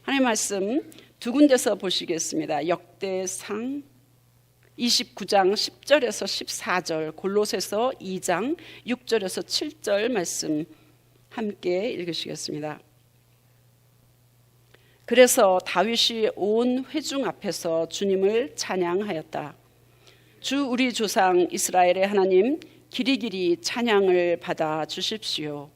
하나님의 말씀 두 군데서 보시겠습니다. 역대상 29장 10절에서 14절, 골로새서 2장 6절에서 7절 말씀 함께 읽으시겠습니다. 그래서 다윗이 온 회중 앞에서 주님을 찬양하였다. 주 우리 조상 이스라엘의 하나님, 길이길이 찬양을 받아 주십시오.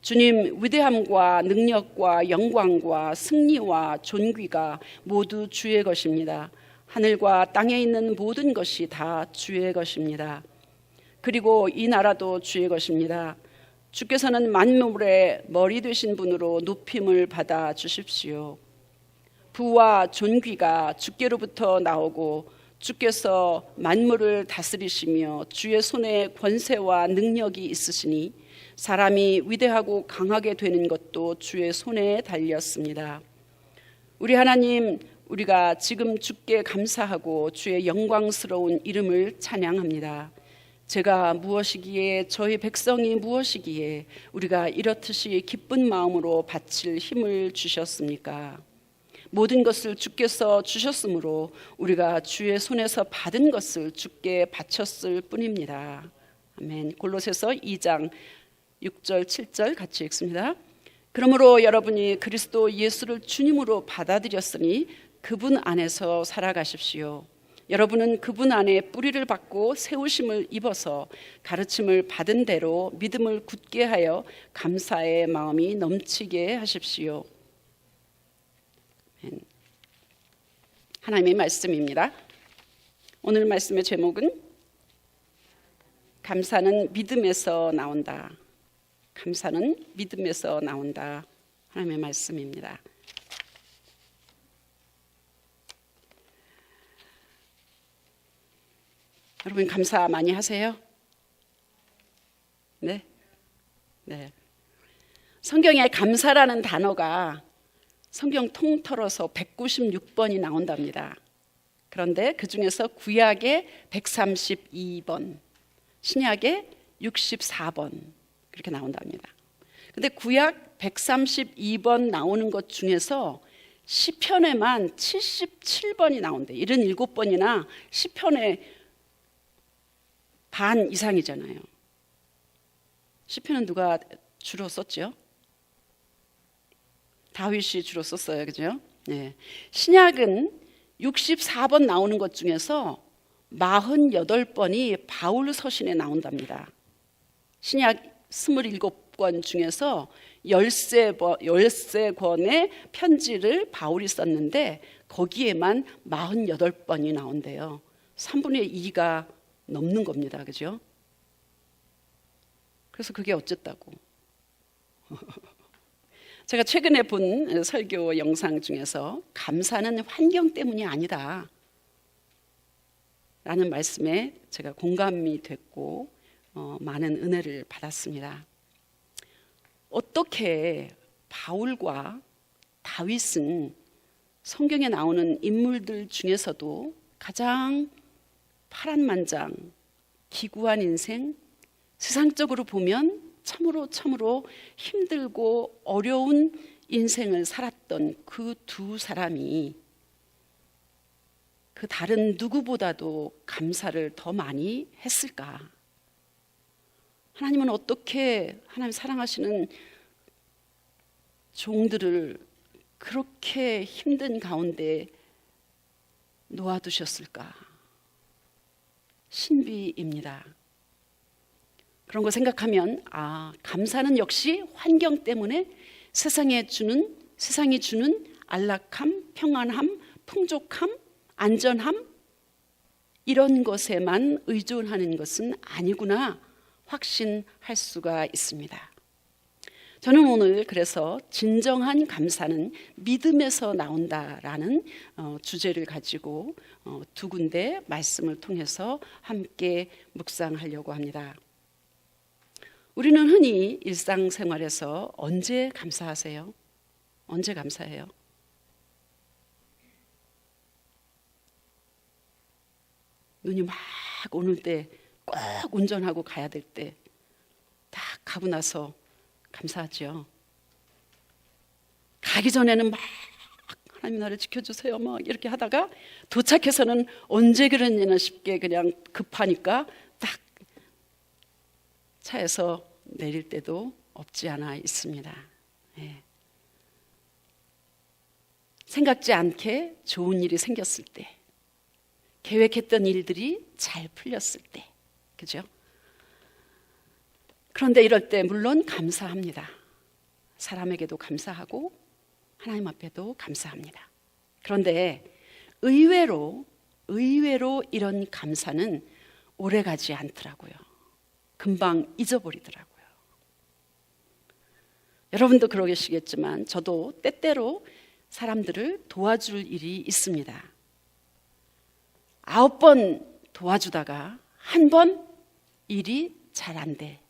주님, 위대함과 능력과 영광과 승리와 존귀가 모두 주의 것입니다. 하늘과 땅에 있는 모든 것이 다 주의 것입니다. 그리고 이 나라도 주의 것입니다. 주께서는 만물의 머리 되신 분으로 높임을 받아 주십시오. 부와 존귀가 주께로부터 나오고 주께서 만물을 다스리시며 주의 손에 권세와 능력이 있으시니 사람이 위대하고 강하게 되는 것도 주의 손에 달렸습니다. 우리 하나님, 우리가 지금 주께 감사하고 주의 영광스러운 이름을 찬양합니다. 제가 무엇이기에, 저희 백성이 무엇이기에 우리가 이렇듯이 기쁜 마음으로 바칠 힘을 주셨습니까? 모든 것을 주께서 주셨으므로 우리가 주의 손에서 받은 것을 주께 바쳤을 뿐입니다. 아멘. 골로새서 2장 6절 7절 같이 읽습니다. 그러므로 여러분이 그리스도 예수를 주님으로 받아들였으니 그분 안에서 살아가십시오. 여러분은 그분 안에 뿌리를 받고 세우심을 입어서 가르침을 받은 대로 믿음을 굳게 하여 감사의 마음이 넘치게 하십시오. 하나님의 말씀입니다. 오늘 말씀의 제목은 감사는 믿음에서 나온다. 감사는 믿음에서 나온다. 하나님의 말씀입니다. 여러분 감사 많이 하세요? 네? 네. 성경에 감사라는 단어가 성경 통틀어서 196번이 나온답니다. 그런데 그 중에서 구약에 132번, 신약에 64번 그렇게 나온답니다. 근데 구약 132번 나오는 것 중에서 시편에만 77번이 나온대. 77번이나 시편의 반 이상이잖아요. 시편은 누가 주로 썼죠? 다윗이 주로 썼어요. 그죠? 네. 신약은 64번 나오는 것 중에서 48번이 바울 서신에 나온답니다. 신약 27권 중에서 13권의 편지를 바울이 썼는데 거기에만 48번이 나온대요. 3분의 2가 넘는 겁니다. 그죠? 그래서 그게 어쨌다고. 제가 최근에 본 설교 영상 중에서 감사는 환경 때문이 아니다 라는 말씀에 제가 공감이 됐고 많은 은혜를 받았습니다. 어떻게 바울과 다윗은 성경에 나오는 인물들 중에서도 가장 파란만장, 기구한 인생, 세상적으로 보면 참으로 힘들고 어려운 인생을 살았던 그 두 사람이 그 다른 누구보다도 감사를 더 많이 했을까? 하나님은 어떻게 하나님 사랑하시는 종들을 그렇게 힘든 가운데 놓아두셨을까? 신비입니다. 그런 거 생각하면 감사는 역시 환경 때문에 세상이 주는 안락함, 평안함, 풍족함, 안전함 이런 것에만 의존하는 것은 아니구나 확신할 수가 있습니다. 저는 오늘 그래서 진정한 감사는 믿음에서 나온다라는 주제를 가지고 두 군데 말씀을 통해서 함께 묵상하려고 합니다. 우리는 흔히 일상생활에서 언제 감사하세요? 언제 감사해요? 눈이 막 오는 때, 꼭 운전하고 가야 될 때 딱 가고 나서 감사하죠. 가기 전에는 막 하나님 나를 지켜주세요 막 이렇게 하다가 도착해서는 언제 그랬냐나 싶게 그냥 급하니까 딱 차에서 내릴 때도 없지 않아 있습니다. 예. 생각지 않게 좋은 일이 생겼을 때, 계획했던 일들이 잘 풀렸을 때, 그죠? 그런데 이럴 때 물론 감사합니다. 사람에게도 감사하고 하나님 앞에도 감사합니다. 그런데 의외로 이런 감사는 오래가지 않더라고요. 금방 잊어버리더라고요. 여러분도 그러시겠지만 저도 때때로 사람들을 도와줄 일이 있습니다. 9번 도와주다가 한 번 일이 잘 안 돼.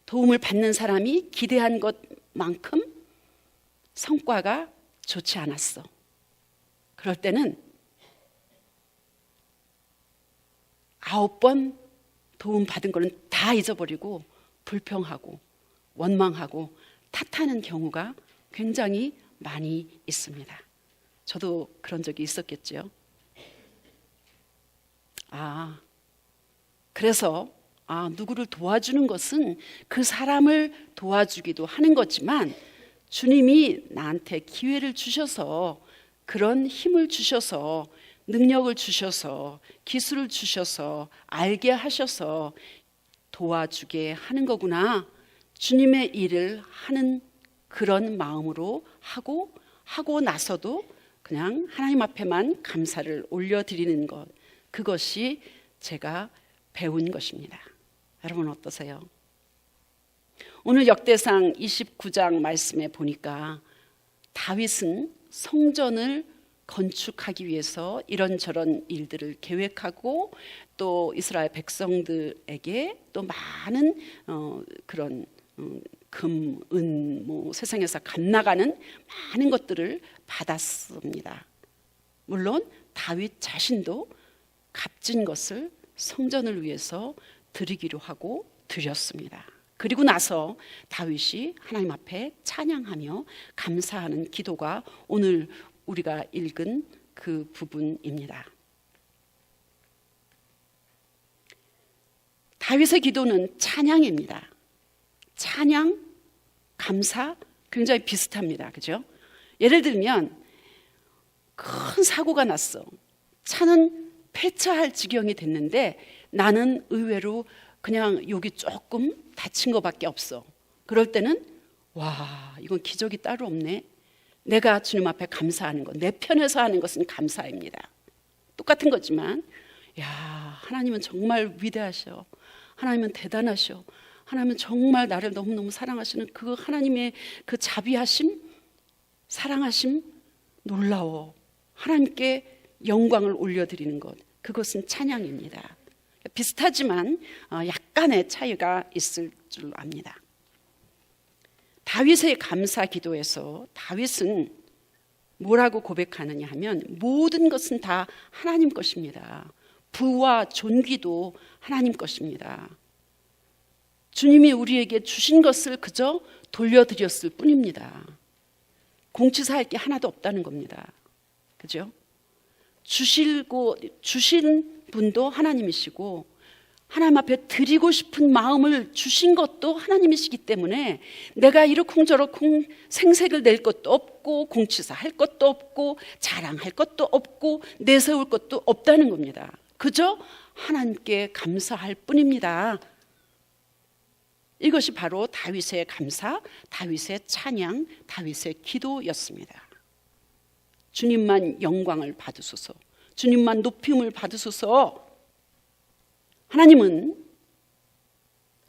도움을 받는 사람이 기대한 것만큼 성과가 좋지 않았어. 그럴 때는 9번 도움 받은 거는 다 잊어버리고 불평하고 원망하고 탓하는 경우가 굉장히 많이 있습니다. 저도 그런 적이 있었겠죠. 그래서 누구를 도와주는 것은 그 사람을 도와주기도 하는 거지만 주님이 나한테 기회를 주셔서 그런 힘을 주셔서 능력을 주셔서 기술을 주셔서 알게 하셔서 도와주게 하는 거구나. 주님의 일을 하는 그런 마음으로 하고 나서도 그냥 하나님 앞에만 감사를 올려드리는 것, 그것이 제가 배운 것입니다. 여러분 어떠세요? 오늘 역대상 29장 말씀에 보니까 다윗은 성전을 건축하기 위해서 이런저런 일들을 계획하고 또 이스라엘 백성들에게 또 많은 그런 금, 은, 세상에서 갓나가는 많은 것들을 받았습니다. 물론 다윗 자신도 값진 것을 성전을 위해서 드리기로 하고 드렸습니다. 그리고 나서 다윗이 하나님 앞에 찬양하며 감사하는 기도가 오늘 우리가 읽은 그 부분입니다. 다윗의 기도는 찬양입니다. 찬양, 감사 굉장히 비슷합니다. 그죠? 예를 들면 큰 사고가 났어. 차는 폐차할 지경이 됐는데 나는 의외로 그냥 여기 조금 다친 것밖에 없어. 그럴 때는 이건 기적이 따로 없네. 내가 주님 앞에 감사하는 것, 내 편에서 하는 것은 감사입니다. 똑같은 거지만 하나님은 정말 위대하셔. 하나님은 대단하셔. 하나님은 정말 나를 너무너무 사랑하시는 그 하나님의 그 자비하심, 사랑하심 놀라워. 하나님께 영광을 올려드리는 것, 그것은 찬양입니다. 비슷하지만 약간의 차이가 있을 줄 압니다. 다윗의 감사 기도에서 다윗은 뭐라고 고백하느냐 하면 모든 것은 다 하나님 것입니다. 부와 존귀도 하나님 것입니다. 주님이 우리에게 주신 것을 그저 돌려드렸을 뿐입니다. 공치사할 게 하나도 없다는 겁니다. 그죠? 주신 분도 하나님이시고 하나님 앞에 드리고 싶은 마음을 주신 것도 하나님이시기 때문에 내가 이러쿵저러쿵 생색을 낼 것도 없고 공치사할 것도 없고 자랑할 것도 없고 내세울 것도 없다는 겁니다. 그저 하나님께 감사할 뿐입니다. 이것이 바로 다윗의 감사, 다윗의 찬양, 다윗의 기도였습니다. 주님만 영광을 받으소서, 주님만 높임을 받으소서. 하나님은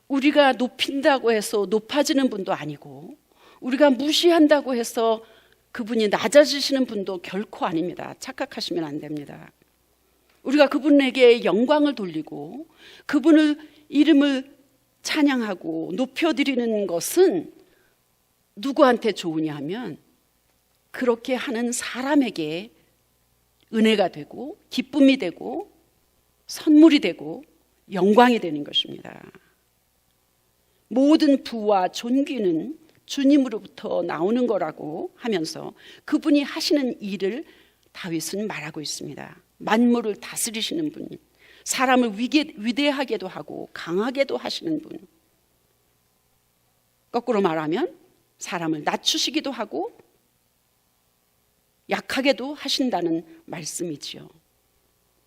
우리가 높인다고 해서 높아지는 분도 아니고 우리가 무시한다고 해서 그분이 낮아지시는 분도 결코 아닙니다. 착각하시면 안 됩니다. 우리가 그분에게 영광을 돌리고 그분을 이름을 찬양하고 높여드리는 것은 누구한테 좋으냐 하면 그렇게 하는 사람에게 은혜가 되고 기쁨이 되고 선물이 되고 영광이 되는 것입니다. 모든 부와 존귀는 주님으로부터 나오는 거라고 하면서 그분이 하시는 일을 다윗은 말하고 있습니다. 만물을 다스리시는 분, 사람을 위대하게도 하고 강하게도 하시는 분, 거꾸로 말하면 사람을 낮추시기도 하고 약하게도 하신다는 말씀이지요.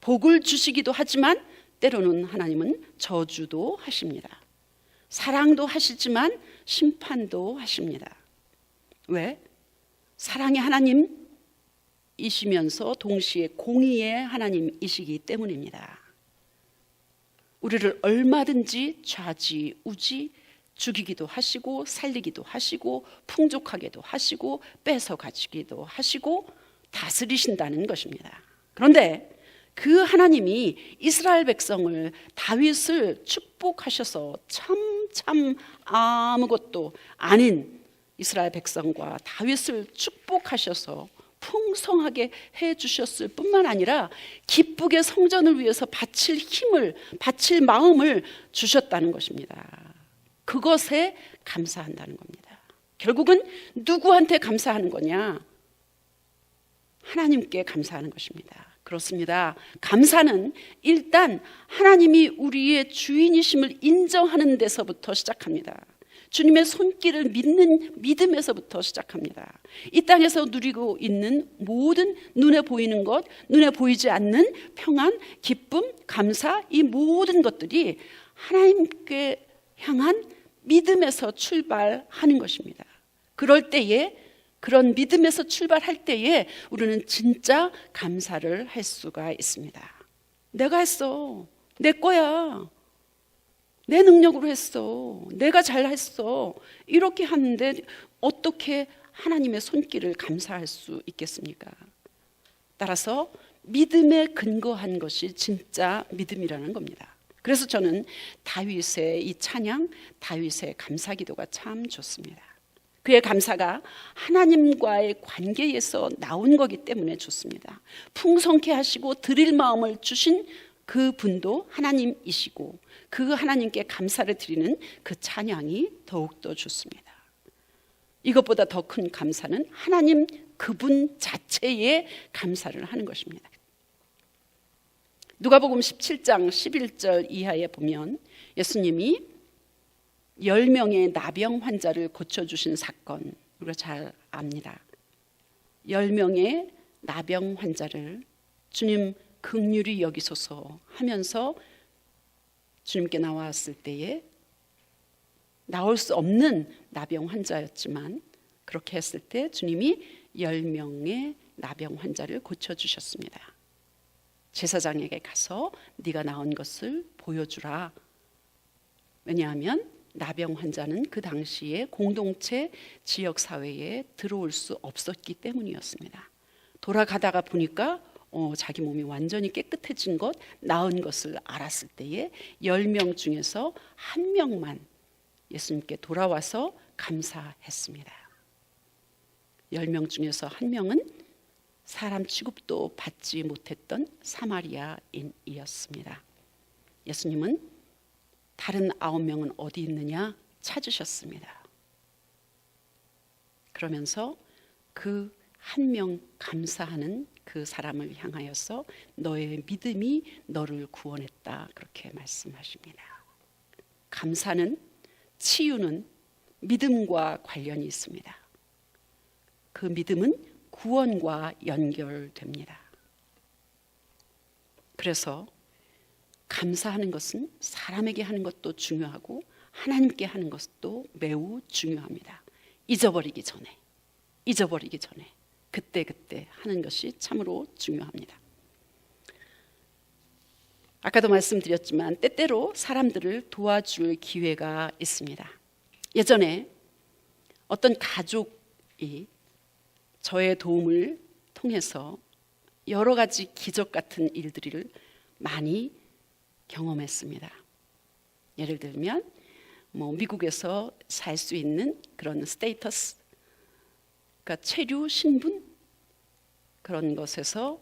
복을 주시기도 하지만 때로는 하나님은 저주도 하십니다. 사랑도 하시지만 심판도 하십니다. 왜? 사랑의 하나님이시면서 동시에 공의의 하나님이시기 때문입니다. 우리를 얼마든지 좌지우지 죽이기도 하시고 살리기도 하시고 풍족하게도 하시고 뺏어 가지기도 하시고 다스리신다는 것입니다. 그런데 그 하나님이 이스라엘 백성을, 다윗을 축복하셔서 참 아무것도 아닌 이스라엘 백성과 다윗을 축복하셔서 풍성하게 해주셨을 뿐만 아니라 기쁘게 성전을 위해서 바칠 힘을, 바칠 마음을 주셨다는 것입니다. 그것에 감사한다는 겁니다. 결국은 누구한테 감사하는 거냐? 하나님께 감사하는 것입니다. 그렇습니다. 감사는 일단 하나님이 우리의 주인이심을 인정하는 데서부터 시작합니다. 주님의 손길을 믿는 믿음에서부터 시작합니다. 이 땅에서 누리고 있는 모든 눈에 보이는 것, 눈에 보이지 않는 평안, 기쁨, 감사, 이 모든 것들이 하나님께 향한 믿음에서 출발하는 것입니다. 그럴 때에, 그런 믿음에서 출발할 때에 우리는 진짜 감사를 할 수가 있습니다. 내가 했어. 내 거야. 내 능력으로 했어. 내가 잘했어. 이렇게 하는데 어떻게 하나님의 손길을 감사할 수 있겠습니까? 따라서 믿음에 근거한 것이 진짜 믿음이라는 겁니다. 그래서 저는 다윗의 이 찬양, 다윗의 감사기도가 참 좋습니다. 그의 감사가 하나님과의 관계에서 나온 거기 때문에 좋습니다. 풍성케 하시고 드릴 마음을 주신 그 분도 하나님이시고 그 하나님께 감사를 드리는 그 찬양이 더욱더 좋습니다. 이것보다 더 큰 감사는 하나님 그분 자체에 감사를 하는 것입니다. 누가복음 17장 11절 이하에 보면 예수님이 10명의 나병 환자를 고쳐주신 사건, 우리가 잘 압니다. 10명의 나병 환자를 주님 긍휼히 여기소서 하면서 주님께 나왔을 때에 나올 수 없는 나병 환자였지만 그렇게 했을 때 주님이 10명의 나병 환자를 고쳐주셨습니다. 제사장에게 가서 네가 나은 것을 보여주라. 왜냐하면 나병 환자는 그 당시에 공동체 지역사회에 들어올 수 없었기 때문이었습니다. 돌아가다가 보니까 자기 몸이 완전히 깨끗해진 것, 나은 것을 알았을 때에 10명 중에서 한 명만 예수님께 돌아와서 감사했습니다. 10명 중에서 한 명은 사람 취급도 받지 못했던 사마리아인이었습니다. 예수님은 다른 9명은 어디 있느냐 찾으셨습니다. 그러면서 그 한 명 감사하는 그 사람을 향하여서 너의 믿음이 너를 구원했다, 그렇게 말씀하십니다. 감사는, 치유는 믿음과 관련이 있습니다. 그 믿음은 구원과 연결됩니다. 그래서 감사하는 것은 사람에게 하는 것도 중요하고 하나님께 하는 것도 매우 중요합니다. 잊어버리기 전에 그때 하는 것이 참으로 중요합니다. 아까도 말씀드렸지만 때때로 사람들을 도와줄 기회가 있습니다. 예전에 어떤 가족이 저의 도움을 통해서 여러 가지 기적 같은 일들을 많이 경험했습니다. 예를 들면 미국에서 살 수 있는 그런 스테이터스, 그러니까 체류 신분, 그런 것에서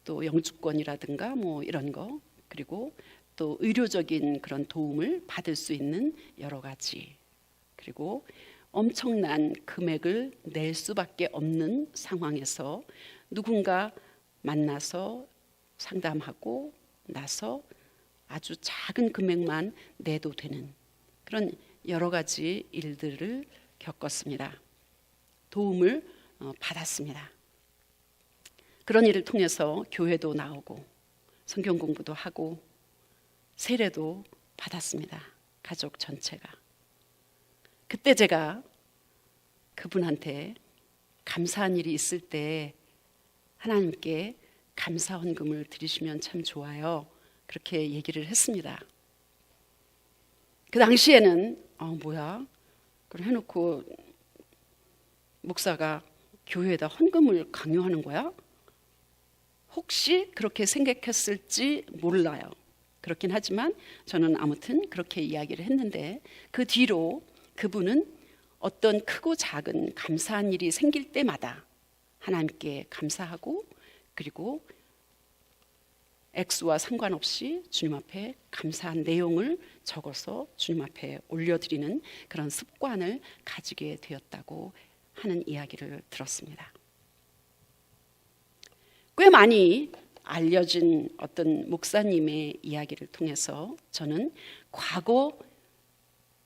또 영주권이라든가 이런 거, 그리고 또 의료적인 그런 도움을 받을 수 있는 여러 가지, 그리고 엄청난 금액을 낼 수밖에 없는 상황에서 누군가 만나서 상담하고 나서 아주 작은 금액만 내도 되는 그런 여러 가지 일들을 겪었습니다. 도움을 받았습니다. 그런 일을 통해서 교회도 나오고 성경 공부도 하고 세례도 받았습니다. 가족 전체가. 그때 제가 그분한테 감사한 일이 있을 때 하나님께 감사 헌금을 드리시면 참 좋아요. 그렇게 얘기를 했습니다. 그 당시에는 뭐야? 그걸 해놓고 목사가 교회에다 헌금을 강요하는 거야? 혹시 그렇게 생각했을지 몰라요. 그렇긴 하지만 저는 아무튼 그렇게 이야기를 했는데 그 뒤로 그분은 어떤 크고 작은 감사한 일이 생길 때마다 하나님께 감사하고 그리고 액수와 상관없이 주님 앞에 감사한 내용을 적어서 주님 앞에 올려드리는 그런 습관을 가지게 되었다고 하는 이야기를 들었습니다. 꽤 많이 알려진 어떤 목사님의 이야기를 통해서 저는 과거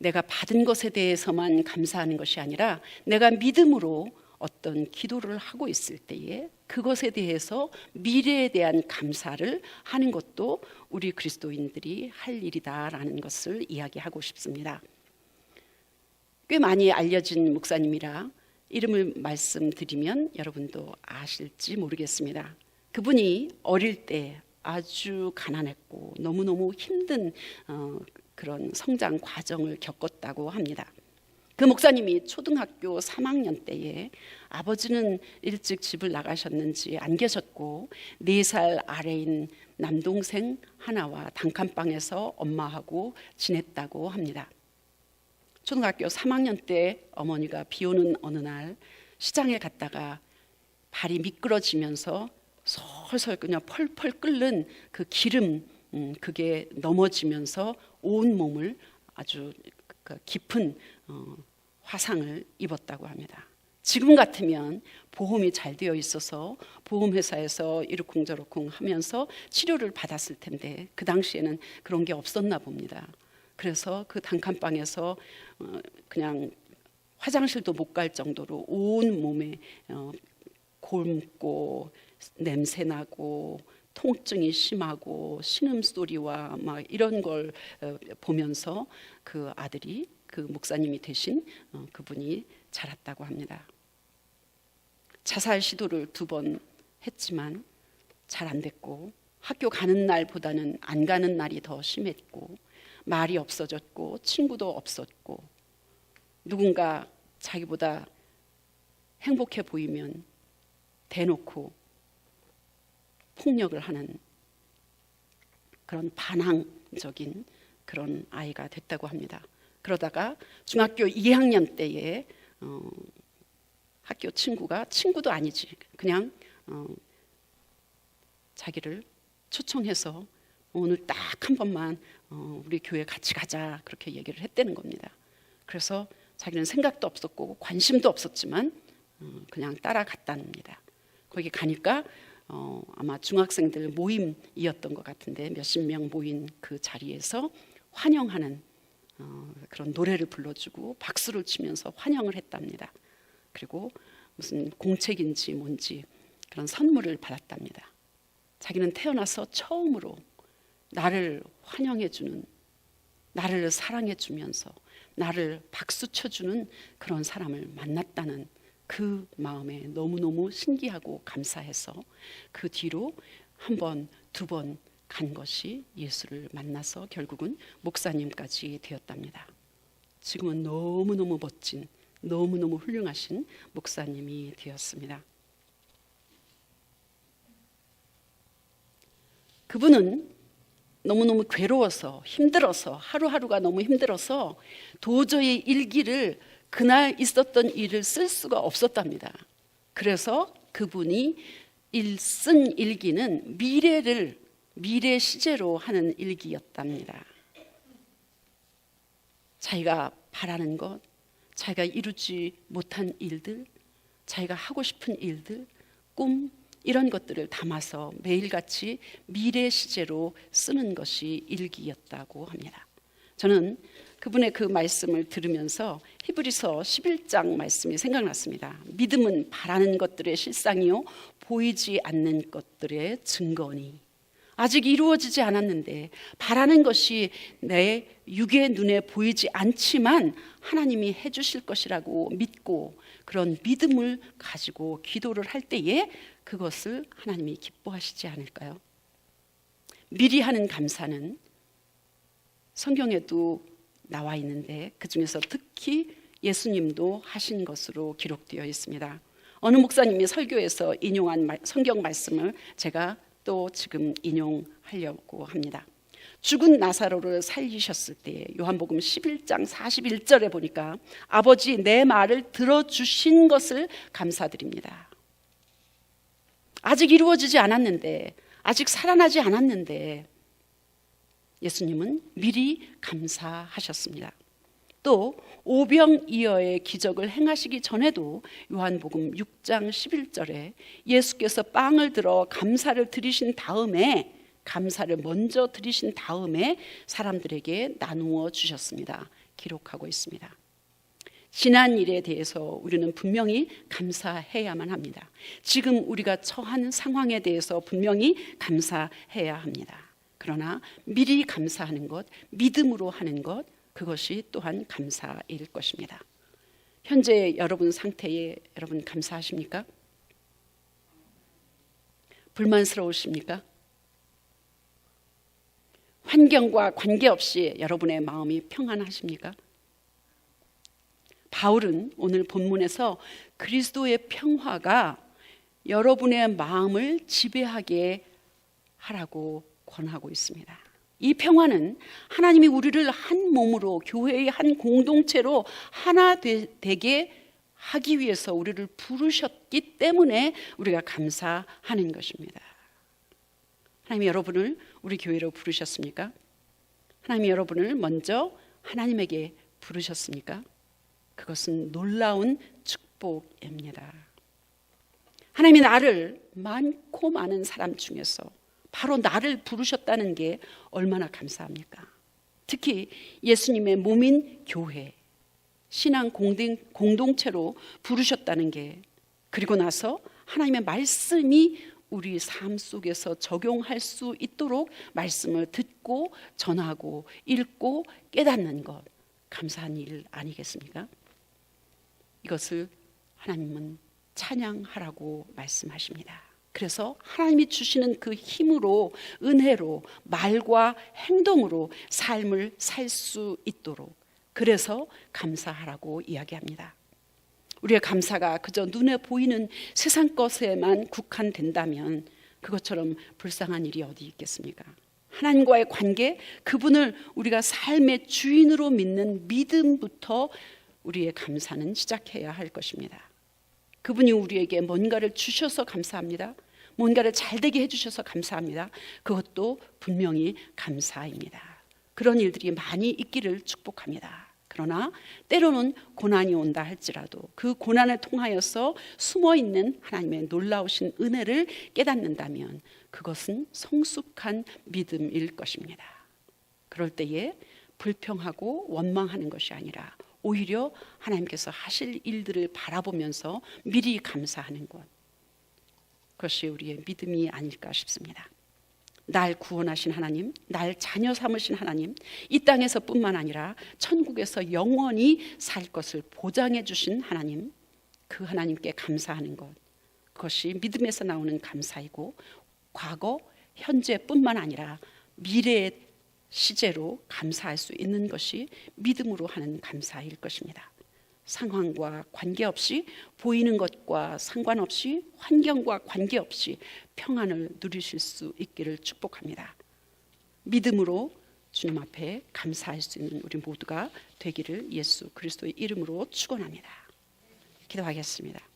내가 받은 것에 대해서만 감사하는 것이 아니라 내가 믿음으로 어떤 기도를 하고 있을 때에 그것에 대해서 미래에 대한 감사를 하는 것도 우리 그리스도인들이 할 일이다라는 것을 이야기하고 싶습니다. 꽤 많이 알려진 목사님이라 이름을 말씀드리면 여러분도 아실지 모르겠습니다. 그분이 어릴 때 아주 가난했고 너무너무 힘든 그런 성장 과정을 겪었다고 합니다. 그 목사님이 초등학교 3학년 때에 아버지는 일찍 집을 나가셨는지 안 계셨고 4살 아래인 남동생 하나와 단칸방에서 엄마하고 지냈다고 합니다. 초등학교 3학년 때 어머니가 비 오는 어느 날 시장에 갔다가 발이 미끄러지면서 솔솔 그냥 펄펄 끓는 그 기름 그게 넘어지면서 온 몸을 아주 깊은 화상을 입었다고 합니다. 지금 같으면 보험이 잘 되어 있어서 보험회사에서 이러쿵저러쿵 하면서 치료를 받았을 텐데 그 당시에는 그런 게 없었나 봅니다. 그래서 그 단칸방에서 그냥 화장실도 못 갈 정도로 온 몸에 곪고 냄새나고 통증이 심하고 신음소리와 막 이런 걸 보면서 그 아들이 그 목사님이 되신 그분이 자랐다고 합니다. 자살 시도를 2번 했지만 잘 안 됐고 학교 가는 날보다는 안 가는 날이 더 심했고 말이 없어졌고 친구도 없었고 누군가 자기보다 행복해 보이면 대놓고 폭력을 하는 그런 반항적인 그런 아이가 됐다고 합니다. 그러다가 중학교 2학년 때에 학교 친구도 아니지 그냥 자기를 초청해서 오늘 딱 한 번만 우리 교회 같이 가자 그렇게 얘기를 했다는 겁니다. 그래서 자기는 생각도 없었고 관심도 없었지만 그냥 따라갔답니다. 거기 가니까 아마 중학생들 모임이었던 것 같은데 몇십 명 모인 그 자리에서 환영하는 그런 노래를 불러주고 박수를 치면서 환영을 했답니다. 그리고 무슨 공책인지 뭔지 그런 선물을 받았답니다. 자기는 태어나서 처음으로 나를 환영해주는, 나를 사랑해주면서 나를 박수 쳐주는 그런 사람을 만났다는 그 마음에 너무너무 신기하고 감사해서 그 뒤로 1번, 2번 간 것이 예수를 만나서 결국은 목사님까지 되었답니다. 지금은 너무너무 멋진, 너무너무 훌륭하신 목사님이 되었습니다. 그분은 너무너무 괴로워서 힘들어서 하루하루가 너무 힘들어서 도저히 일기를 그날 있었던 일을 쓸 수가 없었답니다. 그래서 그분이 쓴 일기는 미래 시제로 하는 일기였답니다. 자기가 바라는 것, 자기가 이루지 못한 일들, 자기가 하고 싶은 일들, 꿈, 이런 것들을 담아서 매일같이 미래 시제로 쓰는 것이 일기였다고 합니다. 저는 그분의 그 말씀을 들으면서 히브리서 11장 말씀이 생각났습니다. 믿음은 바라는 것들의 실상이요 보이지 않는 것들의 증거니. 아직 이루어지지 않았는데 바라는 것이 내 육의 눈에 보이지 않지만 하나님이 해주실 것이라고 믿고 그런 믿음을 가지고 기도를 할 때에 그것을 하나님이 기뻐하시지 않을까요? 미리 하는 감사는 성경에도 나와 있는데 그 중에서 특히 예수님도 하신 것으로 기록되어 있습니다. 어느 목사님이 설교에서 인용한 성경 말씀을 제가 또 지금 인용하려고 합니다. 죽은 나사로를 살리셨을 때 요한복음 11장 41절에 보니까 아버지 내 말을 들어주신 것을 감사드립니다. 아직 이루어지지 않았는데, 아직 살아나지 않았는데 예수님은 미리 감사하셨습니다. 또 오병이어의 기적을 행하시기 전에도 요한복음 6장 11절에 예수께서 빵을 들어 감사를 드리신 다음에, 감사를 먼저 드리신 다음에 사람들에게 나누어 주셨습니다. 기록하고 있습니다. 지난 일에 대해서 우리는 분명히 감사해야만 합니다. 지금 우리가 처한 상황에 대해서 분명히 감사해야 합니다. 그러나 미리 감사하는 것, 믿음으로 하는 것, 그것이 또한 감사일 것입니다. 현재 여러분 상태에 여러분 감사하십니까? 불만스러우십니까? 환경과 관계없이 여러분의 마음이 평안하십니까? 바울은 오늘 본문에서 그리스도의 평화가 여러분의 마음을 지배하게 하라고 권하고 있습니다. 이 평화는 하나님이 우리를 한 몸으로, 교회의 한 공동체로 하나 되게 하기 위해서 우리를 부르셨기 때문에 우리가 감사하는 것입니다. 하나님이 여러분을 우리 교회로 부르셨습니까? 하나님이 여러분을 먼저 하나님에게 부르셨습니까? 그것은 놀라운 축복입니다. 하나님이 나를 많고 많은 사람 중에서 바로 나를 부르셨다는 게 얼마나 감사합니까? 특히 예수님의 몸인 교회, 신앙 공동체로 부르셨다는 게, 그리고 나서 하나님의 말씀이 우리 삶 속에서 적용할 수 있도록 말씀을 듣고 전하고 읽고 깨닫는 것, 감사한 일 아니겠습니까? 이것을 하나님은 찬양하라고 말씀하십니다. 그래서 하나님이 주시는 그 힘으로, 은혜로, 말과 행동으로 삶을 살 수 있도록, 그래서 감사하라고 이야기합니다. 우리의 감사가 그저 눈에 보이는 세상 것에만 국한된다면 그것처럼 불쌍한 일이 어디 있겠습니까? 하나님과의 관계, 그분을 우리가 삶의 주인으로 믿는 믿음부터 우리의 감사는 시작해야 할 것입니다. 그분이 우리에게 뭔가를 주셔서 감사합니다. 뭔가를 잘되게 해주셔서 감사합니다. 그것도 분명히 감사입니다. 그런 일들이 많이 있기를 축복합니다. 그러나 때로는 고난이 온다 할지라도 그 고난을 통하여서 숨어있는 하나님의 놀라우신 은혜를 깨닫는다면 그것은 성숙한 믿음일 것입니다. 그럴 때에 불평하고 원망하는 것이 아니라 오히려 하나님께서 하실 일들을 바라보면서 미리 감사하는 것, 그것이 우리의 믿음이 아닐까 싶습니다. 날 구원하신 하나님, 날 자녀 삼으신 하나님, 이 땅에서 뿐만 아니라 천국에서 영원히 살 것을 보장해 주신 하나님, 그 하나님께 감사하는 것, 그것이 믿음에서 나오는 감사이고 과거, 현재뿐만 아니라 미래의 시제로 감사할 수 있는 것이 믿음으로 하는 감사일 것입니다. 상황과 관계없이, 보이는 것과 상관없이, 환경과 관계없이 평안을 누리실 수 있기를 축복합니다. 믿음으로 주님 앞에 감사할 수 있는 우리 모두가 되기를 예수 그리스도의 이름으로 축원합니다. 기도하겠습니다.